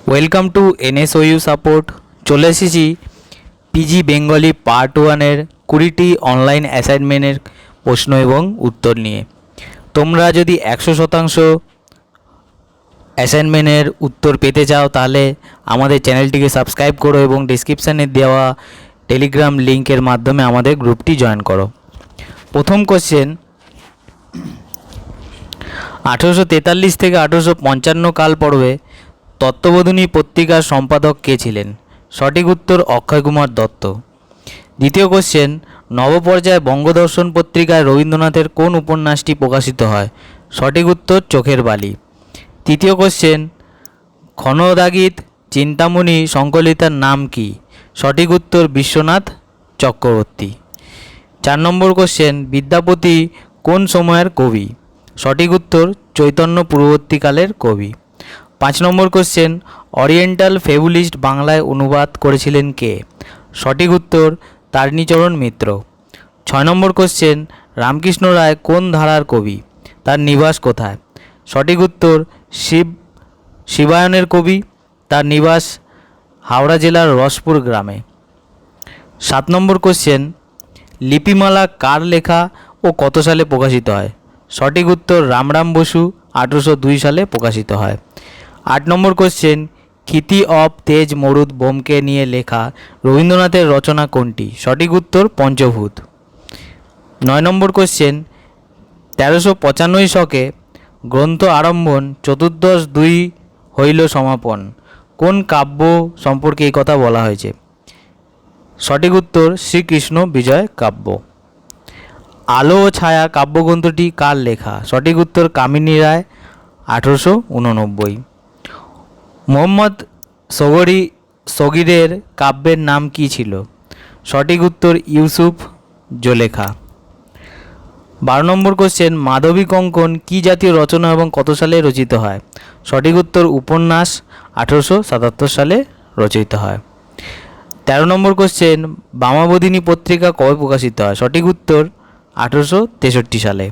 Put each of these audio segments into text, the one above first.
Welcome to NSOU support. চলে এসেছি PG Bengali part 1-এর 20টি online অ্যাসাইনমেন্টের প্রশ্ন এবং উত্তর নিয়ে। তোমরা যদি 100% অ্যাসাইনমেন্টের উত্তর পেতে চাও তাহলে আমাদের চ্যানেলটিকে সাবস্ক্রাইব করো এবং ডেসক্রিপশানে দেওয়া টেলিগ্রাম লিঙ্কের মাধ্যমে আমাদের গ্রুপটি জয়েন করো। প্রথম কোশ্চেন, 1843 থেকে 1855 কাল পর্বে তত্ত্ববোধিনী পত্রিকার সম্পাদক কে ছিলেন? সঠিক উত্তর অক্ষয় কুমার দত্ত। দ্বিতীয় কোশ্চেন, নবপর্যায় বঙ্গদর্শন পত্রিকায় রবীন্দ্রনাথের কোন উপন্যাসটি প্রকাশিত হয়? সঠিক উত্তর চোখের বালি। তৃতীয় কোশ্চেন, খনদাগীত চিন্তামণি সংকলিতার নাম কি? সঠিক উত্তর বিশ্বনাথ চক্রবর্তী। 4 নম্বর কোশ্চেন, বিদ্যাপতি কোন সময়ের কবি? সঠিক উত্তর চৈতন্য পূর্ববর্তীকালের কবি। 5 নম্বর কোশ্চেন, ওরিয়েন্টাল ফেবুলিস্ট বাংলায় অনুবাদ করেছিলেন কে? সঠিক উত্তর তারিণীচরণ মিত্র। 6 নম্বর কোশ্চেন, রামকৃষ্ণ রায় কোন ধারার কবি? তার নিবাস কোথায়? সঠিক উত্তর শিবায়নের কবি। তার নিবাস হাওড়া জেলার রসপুর গ্রামে। 7 নম্বর কোশ্চেন, লিপিমালা কার লেখা ও কত সালে প্রকাশিত হয়? সঠিক উত্তর রামরাম বসু 1802 সালে প্রকাশিত হয়। 8 নম্বর কোশ্চেন, ক্ষিতি অফ তেজ মরুদ বোমকে নিয়ে লেখা রবীন্দ্রনাথের রচনা কোনটি? সঠিক উত্তর পঞ্চভূত। 9 নম্বর কোশ্চেন, 1395 শকে গ্রন্থ আরম্ভন 14/2 হইল সমাপন কোন কাব্য সম্পর্কে এই কথা বলা হয়েছে? সঠিক উত্তর শ্রীকৃষ্ণ বিজয় কাব্য। আলো ও ছায়া কাব্যগ্রন্থটি কার লেখা? সঠিক উত্তর কামিনী রায় 1889। মোহাম্মদ সগীরের কাব্যের নাম কি ছিল? সঠিক উত্তর ইউসুফ জোলেখা। 12 নম্বর কোশ্চেন, মাধবী কঙ্কন কী জাতীয় রচনা এবং কত সালে রচিত হয়? সঠিক উত্তর উপন্যাস 1877 সালে রচিত হয়। 13 নম্বর কোশ্চেন, বামাবোধিনী পত্রিকা কবে প্রকাশিত হয়? সঠিক উত্তর 1863 সালে।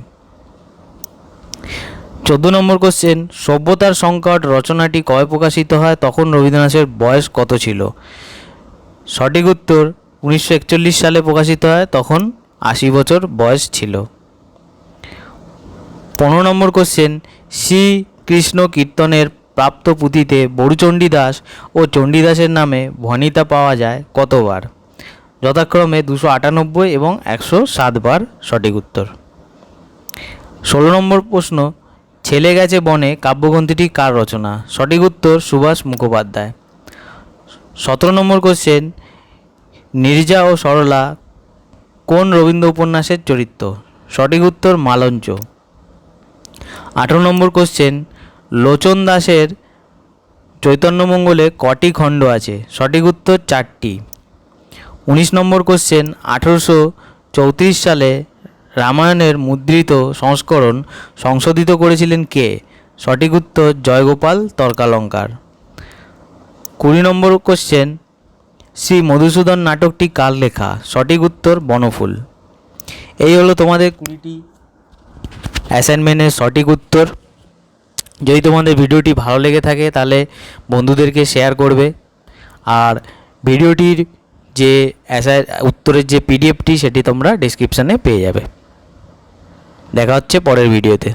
14 নম্বর কোশ্চেন, সভ্যতার সংকট রচনাটি কবে প্রকাশিত হয়? তখন রবীন্দ্রনাথের বয়স কত ছিল? সঠিক উত্তর 1941 সালে প্রকাশিত হয়, তখন 80 বছর বয়স ছিল। 15 নম্বর কোশ্চেন, শ্রীকৃষ্ণ কীর্তনের প্রাপ্ত পুঁথিতে বড়ুচণ্ডীদাস ও চণ্ডীদাসের নামে ভণিতা পাওয়া যায় কতবার? যথাক্রমে 298 এবং 107 বার সঠিক উত্তর। 16 নম্বর প্রশ্ন, ছেলে গেছে বনে কাব্যগ্রন্থটি কার রচনা? সঠিক উত্তর সুভাষ মুখোপাধ্যায়। 17 নম্বর কোশ্চেন, নীরজা ও সরলা কোন রবীন্দ্র উপন্যাসের চরিত্র? সঠিক উত্তর মালঞ্চ। 18 নম্বর কোশ্চেন, লোচন দাসের চৈতন্যমঙ্গলে কটি খণ্ড আছে? সঠিক উত্তর 4টি। 19 নম্বর কোশ্চেন, 1834 সালে রামায়ণের মুদ্রিত সংস্করণ সংশোধিত করেছিলেন কে? সঠিক উত্তর জয়গোপাল তর্কালঙ্কার। 20 নম্বর কোশ্চেন, শ্রী মধুসূদন নাটকটি কার লেখা? সঠিক উত্তর বনফুল। এই হলো তোমাদের 20টি অ্যাসাইনমেন্টের সঠিক উত্তর। যদি তোমাদের ভিডিওটি ভালো লেগে থাকে তাহলে বন্ধুদেরকে শেয়ার করবে, আর ভিডিওটির যে উত্তরের যে পিডিএফটি সেটি তোমরা ডেসক্রিপশানে পেয়ে যাবে। দেখা হচ্ছে পরের ভিডিওতে।